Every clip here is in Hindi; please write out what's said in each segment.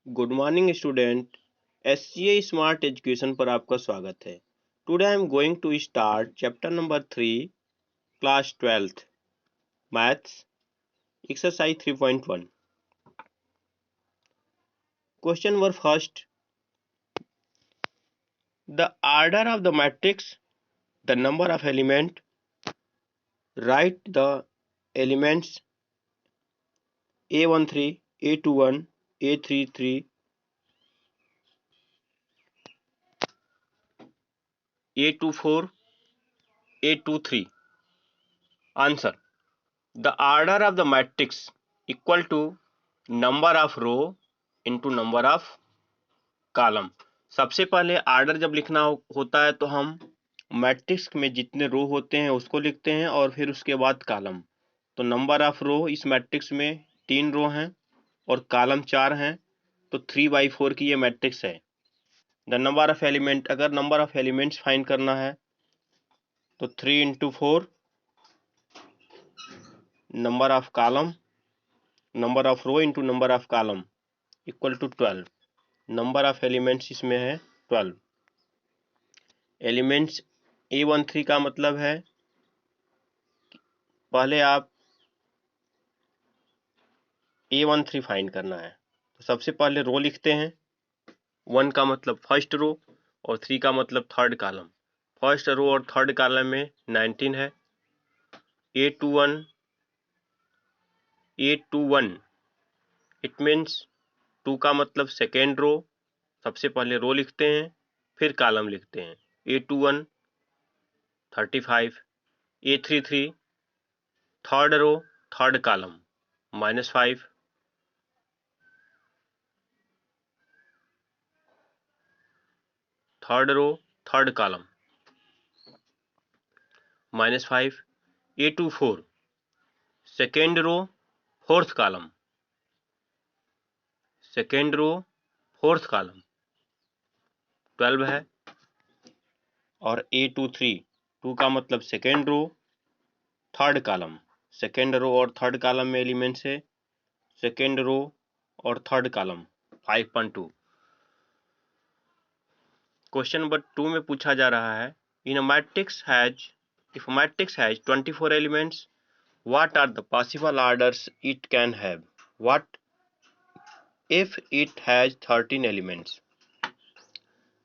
Good morning student. SCA smart education पर आपका स्वागत है। Today I am going to start chapter number 3, class 12th, maths, exercise 3.1। Question number first, the order of the matrix, the number of element, write the elements A13, A21, A33, A24, A23। Answer, the order of the matrix equal to number of row into number of column। सबसे पहले आर्डर जब लिखना होता है तो हम मैट्रिक्स में जितने रो होते हैं उसको लिखते हैं और फिर उसके बाद कॉलम। तो नंबर ऑफ रो इस मैट्रिक्स में 3 रो हैं और कॉलम 4 हैं, तो 3/4 की ये मैट्रिक्स है। द नंबर ऑफ एलिमेंट, अगर नंबर ऑफ एलिमेंट्स फाइंड करना है तो 3 into 4, number of column, number of row into number of column equal to 12। Number of elements इसमें है 12। एलिमेंट्स A13 का मतलब है, पहले आप A13 फाइंड करना है तो सबसे पहले रो लिखते हैं। 1 का मतलब फर्स्ट रो और 3 का मतलब थर्ड कॉलम। फर्स्ट रो और थर्ड कॉलम में 19 है। A21 इट मीन्स 2 का मतलब सेकेंड रो, सबसे पहले रो लिखते हैं फिर कॉलम लिखते हैं। A21 35। A33 third row third column -5। Third row third column -5। A24 second row fourth column, second row fourth column 12 है। और A23 2 का मतलब second row third column, second row और थर्ड कॉलम में एलिमेंट्स है सेकेंड रो और थर्ड कॉलम 5.2। क्वेश्चन नंबर 2 में पूछा जा रहा है, in a matrix has, if matrix has 24 elements, what are the possible orders it can have? What if it has 13 elements?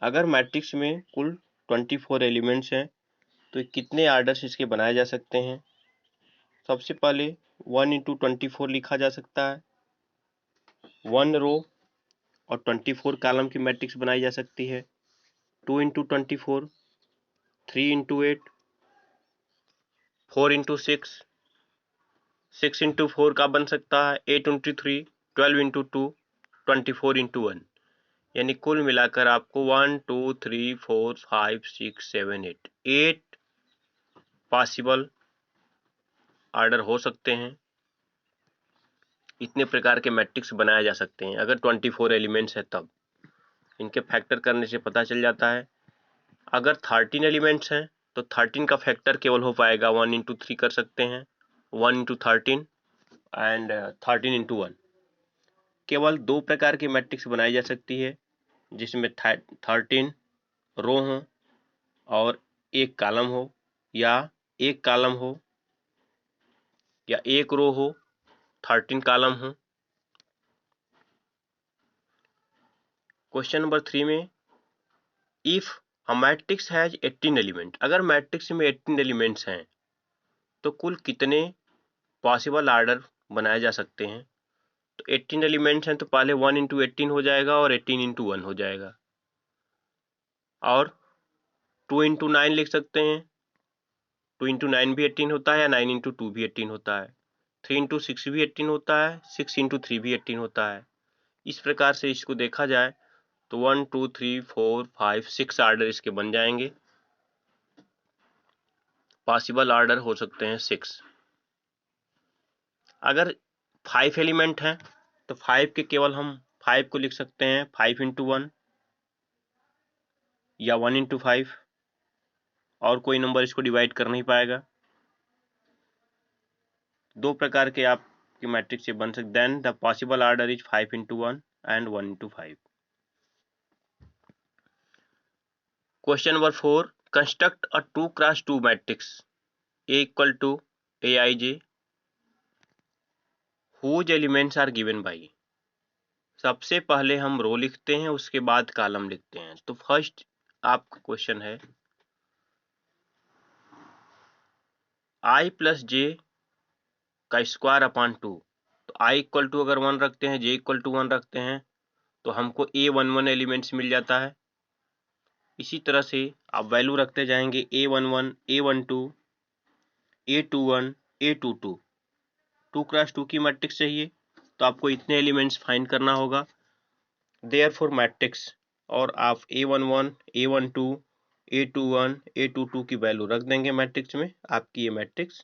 अगर मैट्रिक्स में कुल 24 एलिमेंट्स हैं तो कितने आर्डर्स इसके बनाए जा सकते हैं? सबसे पहले 1 into 24 लिखा जा सकता है। 1 रो और 24 कॉलम की मैट्रिक्स बनाई जा सकती है। 2 into 24, 3 into 8, 4 into 6, 6 into 4 का बन सकता है 8 into 3, 12 into 2, 24 into 1। यानी कुल मिलाकर आपको 1 2 3 4 5 6 7 8 पॉसिबल आर्डर हो सकते हैं। इतने प्रकार के मैट्रिक्स बनाए जा सकते हैं अगर 24 एलिमेंट्स है तब। इनके फैक्टर करने से पता चल जाता है। अगर 13 एलिमेंट्स हैं तो 13 का फैक्टर केवल हो पाएगा 1 into 3 कर सकते हैं, 1 into 13 एंड 13 into 1। केवल 2 प्रकार की मैट्रिक्स बनाई जा सकती है जिसमें 13 रो हो और एक कॉलम हो, या एक कॉलम हो या एक रो हो 13 कॉलम हो। क्वेश्चन नंबर 3 में, if a matrix has 18 element, अगर मैट्रिक्स में 18 एलिमेंट्स हैं तो कुल कितने पॉसिबल आर्डर बनाए जा सकते हैं? तो 18 एलिमेंट्स हैं तो पहले 1 into 18 हो जाएगा और 18 into 1 हो जाएगा, और 2 into 9 लिख सकते हैं। 2 into 9 भी 18 होता है या 9 into 2 भी 18 होता है। 3 into 6 भी 18 होता है, 6 into 3 भी 18 होता है। इस प्रकार से इसको देखा जाए तो 1 2 3 4 5 6 आर्डर इसके बन जाएंगे। पॉसिबल आर्डर हो सकते हैं 6। अगर 5 एलिमेंट हैं तो 5 के केवल हम 5 को लिख सकते हैं 5 into 1 या 1 into 5, और कोई नंबर इसको डिवाइड कर नहीं पाएगा। 2 प्रकार के आपके मैट्रिक्स से बन सकते। Then the possible order is 5 into 1 and 1 into 5. Question number 4. Construct a 2x2 matrix A equal to Aij whose elements are given by. सबसे पहले हम रो लिखते हैं, उसके बाद कॉलम लिखते हैं। तो फर्स्ट आपका क्वेश्चन है i प्लस जे का स्क्वायर अपॉन 2। तो i इक्वल टू अगर 1 रखते हैं, j इक्वल टू 1 रखते हैं, तो हमको A11 एलिमेंट्स मिल जाता है। इसी तरह से आप वैल्यू रखते जाएंगे A11, A12, A21, A22। 2x2 की मैट्रिक्स चाहिए तो आपको इतने एलिमेंट्स फाइंड करना होगा। देयरफॉर मैट्रिक्स और आप A11, A12, A21, A22 की वैल्यू रख देंगे मैट्रिक्स में, आपकी ये मैट्रिक्स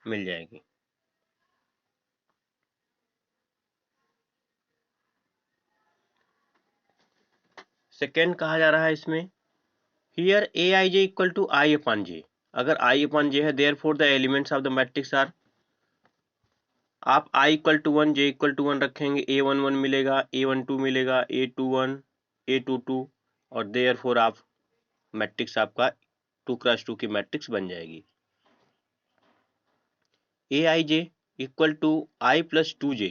मिल जाएगी। सेकेंड कहा जा रहा है इसमें here Aij equal to I upon J. अगर I अपॉन जे है therefore the elements of the matrix are, आप I equal to 1, J equal to 1 रखेंगे, A11 मिलेगा, A12 मिलेगा, A21, A22 और देयरफॉर आप मैट्रिक्स आपका 2x2 की मैट्रिक्स बन जाएगी। Aij equal to I plus 2J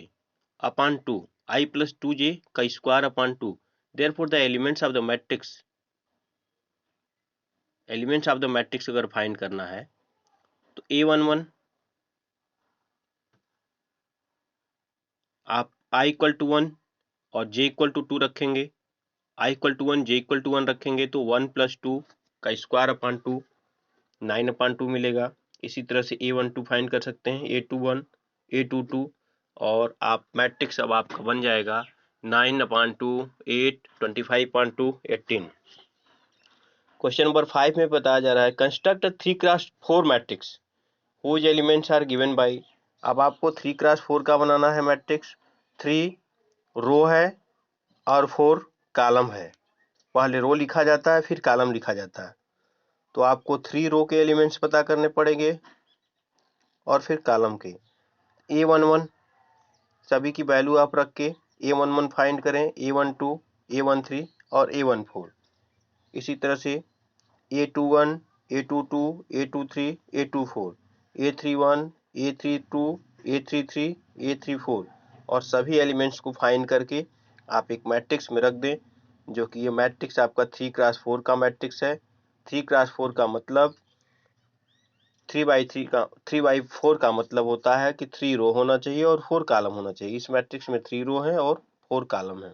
upon 2, I plus 2J का square upon 2। Therefore the elements of the matrix, elements of the matrix अगर फाइंड करना है तो A11 आप I इक्वल टू 1 और J इक्वल टू 2 रखेंगे, I equal to 1, J equal to 1 रखेंगे तो 1 प्लस 2 का स्क्वायर अपॉन 2, 9 अपॉन 2 मिलेगा। इसी तरह से A12 फाइंड कर सकते हैं, A21, A22 और आप मैट्रिक्स अब आपका बन जाएगा 9 अपॉन 2, 8, 25 अपॉन 2, 18। क्वेश्चन नंबर 5 में बताया जा रहा है construct 3x4 matrix whose elements are given by. अब आपको 3x4 का बनाना है मैट्रिक्स। 3 रो है और 4 कॉलम है। पहले रो लिखा जाता है फिर कॉलम लिखा जाता है। तो आपको 3 रो के एलिमेंट्स पता करने पड़ेंगे और फिर कॉलम के। A11 सभी की वैल्यू आप रख के A11 फाइंड करें, A12, A13 और A14। इसी तरह से A21, A22, A23, A24, A31, A32, A33, A34 और सभी एलिमेंट्स को फाइंड करके आप एक मैट्रिक्स में रख दें, जो कि ये मैट्रिक्स आपका 3x4 का मैट्रिक्स है। 3x4 का मतलब 3x4 का मतलब होता है कि 3 रो होना चाहिए और 4 कॉलम होना चाहिए। इस मैट्रिक्स में 3 रो है और 4 कॉलम है।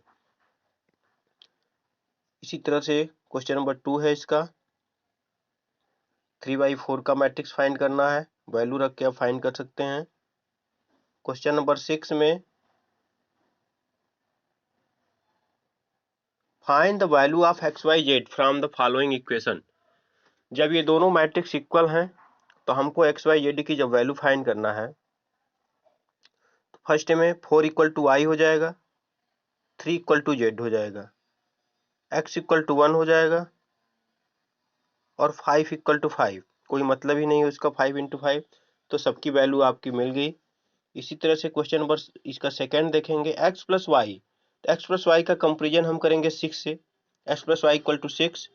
इसी तरह से क्वेश्चन नंबर 2 है इसका 3x4 का मैट्रिक्स फाइंड करना है, वैल्यू रख के आप फाइंड कर सकते हैं। क्वेश्चन नंबर 6 में find the value of XYZ from the following equation. जब ये दोनों मैट्रिक्स इक्वल हैं तो हमको XYZ की जब वैल्यू फाइंड करना है तो फर्स्ट में 4 इक्वल टू I हो जाएगा, 3 इक्वल टू Z हो जाएगा, X इक्वल टू 1 हो जाएगा और 5 इक्वल टू 5। कोई मतलब ही नहीं है उसका 5 इंटू 5, तो सबकी वैल्यू आपकी मिल गई। इसी तरह से क्वेश्चन नंबर इसका सेकेंड देखेंगे x प्लस वाई। तो x प्लस वाई का कंपेरिजन हम करेंगे 6 से, x plus y equal to 6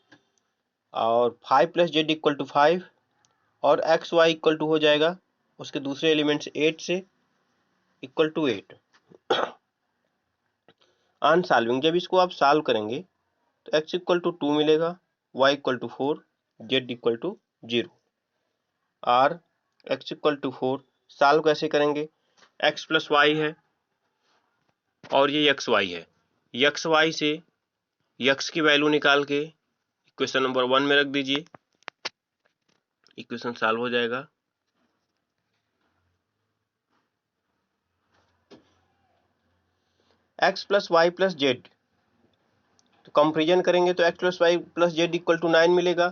और 5 प्लस जेड इक्वल टू 5 और एक्स वाई इक्वल टू हो जाएगा उसके दूसरे एलिमेंट्स 8 से इक्वल टू 8। ऑन सॉल्विंग जब इसको आप सॉल्व करेंगे तो x इक्वल टू 2 मिलेगा, y equal to 4, z equal to 0 और x इक्वल टू 4। सॉल्व कैसे करेंगे, x प्लस वाई है और ये एक्स वाई है, एक्स वाई से x की वैल्यू निकाल के इक्वेशन नंबर 1 में रख दीजिए, इक्वेशन सॉल्व हो जाएगा। x plus y plus z तो कंपेरिजन करेंगे तो x plus y plus z equal to 9 मिलेगा।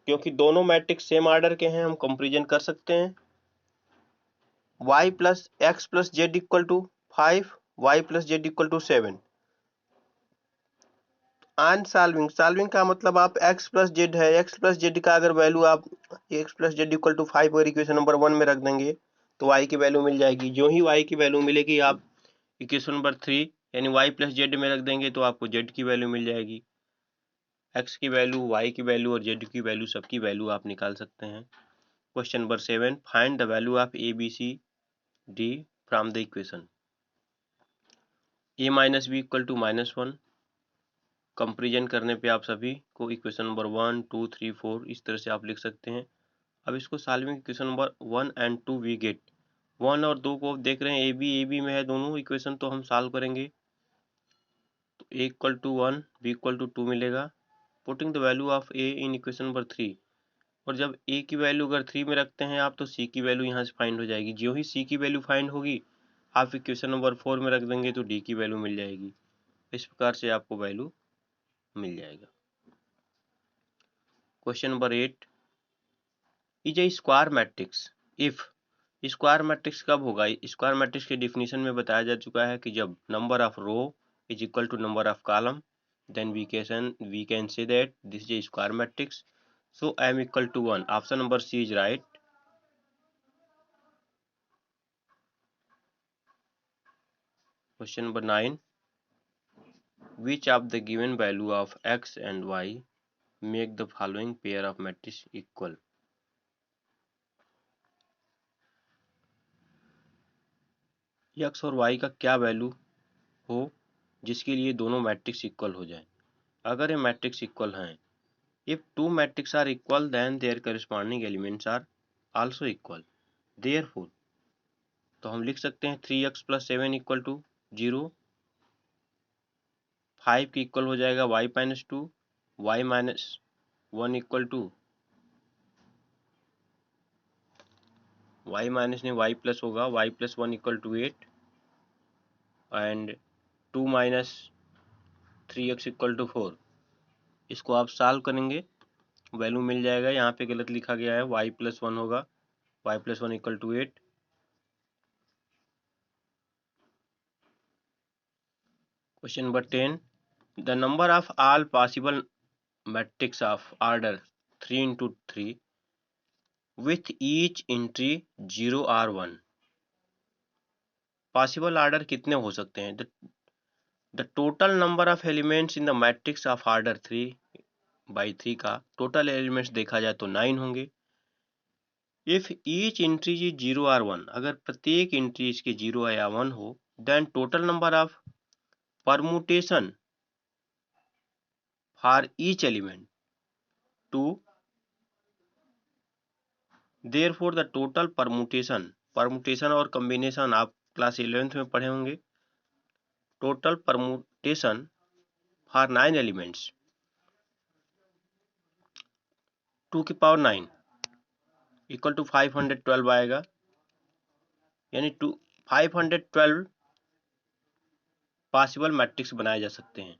क्योंकि दोनों मैट्रिक्स सेम ऑर्डर के हैं हम कंपेरिजन कर सकते हैं। y plus x plus z equal to 5, y plus z equal to 7। On solving का मतलब आप x प्लस जेड है, x प्लस जेड का अगर वैल्यू आप x plus z equal to 5 अगर इक्वेशन नंबर 1 में रख देंगे तो y की वैल्यू मिल जाएगी। जो ही y की वैल्यू मिलेगी आप इक्वेशन नंबर 3 यानी y प्लस जेड में रख देंगे तो आपको z की वैल्यू मिल जाएगी। x की वैल्यू, y की वैल्यू और z की वैल्यू, सबकी वैल्यू आप निकाल सकते हैं। Question number 7, find the value of a b c d from the equation. a minus b equal to -1। Comparison करने पे आप सभी को इक्वेशन नंबर 1, 2, 3, 4 इस तरह से आप लिख सकते हैं। अब इसको solving equation number 1 and 2 we get 1 और 2 को देख रहे हैं ए बी में है दोनों इक्वेशन, तो हम सॉल्व करेंगे तो a equal to 1, b equal to 2 मिलेगा। Putting the value of a in equation number 3, और जब a की वैल्यू अगर 3 में रखते हैं आप तो c की वैल्यू यहाँ से फाइंड हो जाएगी। जो ही c की वैल्यू फाइंड होगी आप इक्वेशन नंबर 4 में रख देंगे तो d की वैल्यू मिल जाएगी। इस प्रकार से आपको वैल्यू मिल जाएगा। Question number 8, is a square matrix if. Square matrix कब होगा? स्क्वायर मैट्रिक्स के डिफिनीशन में बताया जा चुका है कि जब number of row is equal to number of column, then we can say that this is a square matrix. So m equal to 1. Option number C is right. Question number 9, which of the given value of x and y make the following pair of matrix equal? x और y का क्या वैल्यू हो जिसके लिए दोनों मैट्रिक्स इक्वल हो जाए? अगर ये मैट्रिक्स इक्वल हैं, if two matrices are equal then their corresponding elements are also equal. Therefore तो हम लिख सकते हैं 3x प्लस 7 इक्वल टू 0, 5 की इक्वल हो जाएगा y minus 2, y minus 1 equal to y minus नहीं y प्लस होगा, y plus 1 equal to 8 and 2 minus 3x equal to 4। इसको आप सॉल्व करेंगे, वैल्यू मिल जाएगा। यहाँ पे गलत लिखा गया है, y प्लस 1 होगा, y plus 1 equal to 8। Question number 10, the number of all possible matrix of order 3 into 3 with each entry 0 or 1। Possible order कितने हो सकते हैं? The total number of elements in the matrix of order 3/3 का टोटल एलिमेंट्स देखा जाए तो 9 होंगे। If each entry is 0 or 1, अगर प्रत्येक एंट्री इसके 0 या 1 हो, then total number of permutation for each element 2। Therefore the total permutation और कॉम्बिनेशन आप क्लास 11th में पढ़े होंगे। टोटल परमुटेशन फॉर 9 एलिमेंट्स 2 की पावर 9 इक्वल टू 512 आएगा, यानी 512 पॉसिबल मैट्रिक्स बनाए जा सकते हैं।